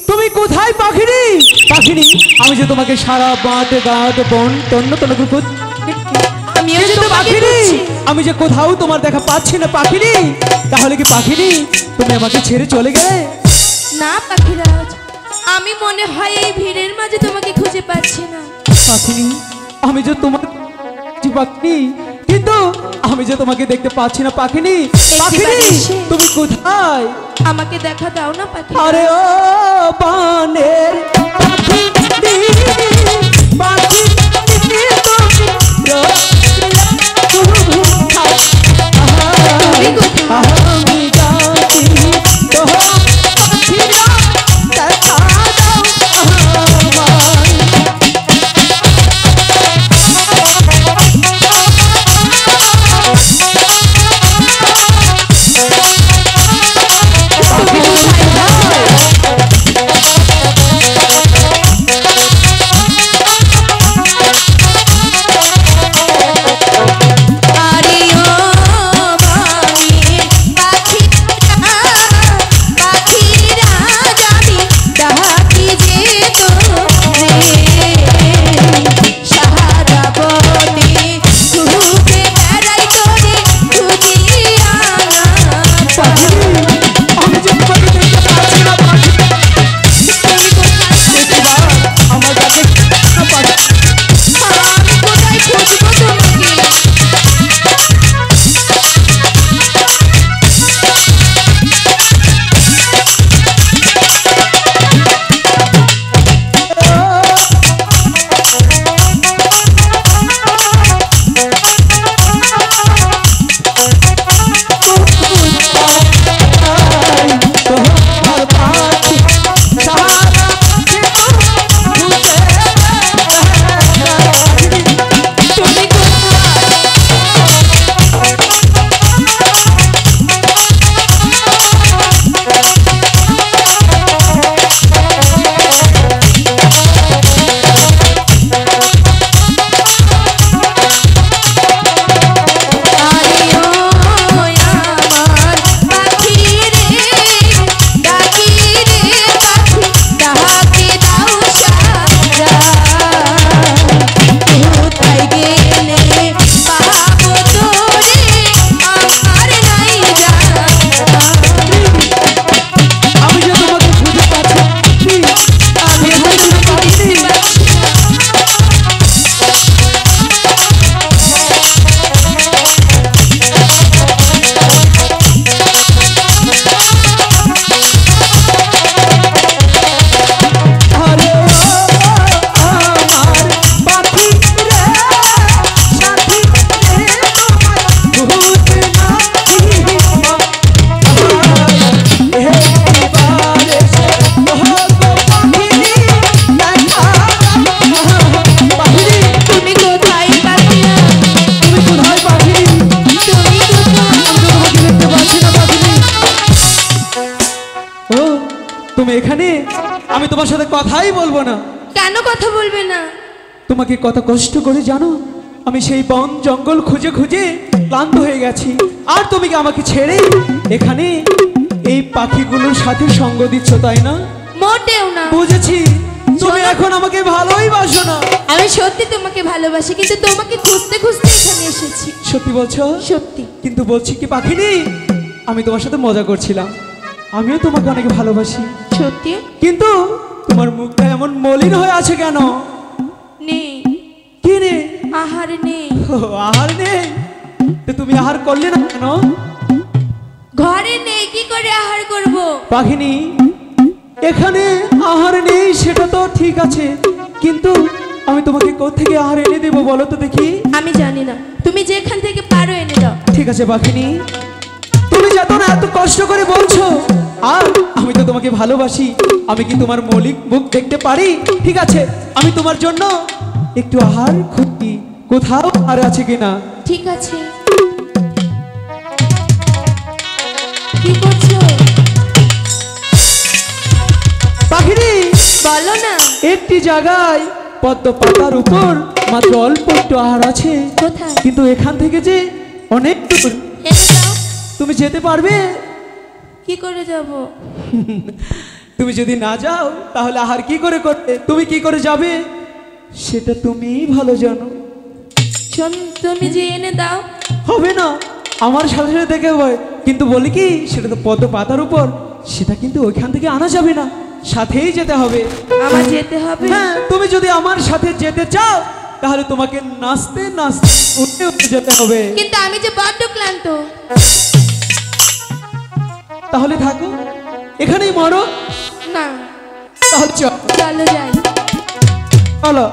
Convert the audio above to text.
তুমি কোথায় পাখিনি? পাখিনি, আমি যে তোমাকে সারা বাঁধে গাঁতে বন তন্ন তন্ন আমি যে কোথাও তোমার দেখা পাচ্ছি না পাখিনি। তাহলে কি পাখিনি তুমি আমাকে ছেড়ে চলে গেলে? না পাখিরাজ, আমি মনে হয় এই ভিড়ের মাঝে তোমাকে খুঁজে পাচ্ছি না। পাখিনি, আমি যে তোমার পাখিনি, কিন্তু আমি যে তোমাকে দেখতে পাচ্ছি না পাখিনি। পাখিনি, তুমি কোথায়? আমাকে দেখা দাও না পাখি। আরে ও বানের পাখি পাখি আমি যাচ্ছি তো পাখিরা দেখা দাও আমি তোমার সাথে কথাই বলবো না। কেন কথা বলবে না? তোমাকে কত কষ্ট করে জানো, আমি সেই বন জঙ্গল খুঁজে খুঁজে ক্লান্ত হয়ে গেছি, আর তুমি কি আমাকে ছেড়ে এখানে এই পাখিগুলোর সাথে সঙ্গ দিচ্ছ, তাই না? মোটেও না। বুঝেছি, তুমি এখন আমাকে ভালোই বাসো না। আমি সত্যি তোমাকে ভালোবাসি, কিন্তু তোমাকে খুঁজতে খুঁজতে এখানে এসেছি। সত্যি বলছো? সত্যি। কিন্তু বলছি কি পাখিনি, আমি তোমার সাথে মজা করছিলাম, আমিও তোমাকে অনেক ভালোবাসি। সত্যি? কিন্তু তোমার মুখটা এমন মলিন হয়ে আছে কেন? নেই। কি নেই? আহার নেই। আহার নেই? তো তুমি আহার করলে না কেন? ঘরে নেই, কি করে আহার করব? পাখিনি, এখানে আহার নেই সেটা তো ঠিক আছে, কিন্তু আমি তোমাকে কোত্থেকে আহার এনে দেবো বলো তো দেখি? আমি জানি না, তুমি যেখান থেকে পারো এনে দাও। ঠিক আছে পাখিনি, তুমি যত না এত কষ্ট করে বলছো, আর আমি তো তোমাকে ভালোবাসি, আমি কি তোমার মৌলিক মুখ দেখতে পারি? ঠিক আছে, আমি তোমার জন্য একটু আহার খুঁজি, কোথাও আর আছে কিনা। ঠিক আছে। কি করছো? পাখিনি, বলো না। একটি জায়গায় পদ্ম পাতার উপর মাত্র অল্প একটু আহার আছে। কোথায়? কিন্তু এখান থেকে যে অনেক দূর। এনে দাও। তুমি যেতে পারবে? কি করে যাব? তুমি যদি না যাও তাহলে আহার কি করে করবে, তুমি কি করে যাবে সেটা তুমিই ভালো জানো। শোন, তুমি যে এনে দাও। হবে না, আমার সাথে সাথে দেখে হয়, কিন্তু বলি কি সেটা তো পদ্ম পাতার উপর, সেটা কিন্তু ওইখান থেকে আনা যাবে না, সাথেই যেতে হবে। আমার যেতে হবে? হ্যাঁ, তুমি যদি আমার সাথে যেতে চাও তাহলে তোমাকে নাচতে নাচতে উঠে উঠে যেতে হবে। কিন্তু আমি যে বড্ড ক্লান্ত। তাহলে থাকো, এখানেই মরো। না, তাহলে চল, চলো যাই। চলো।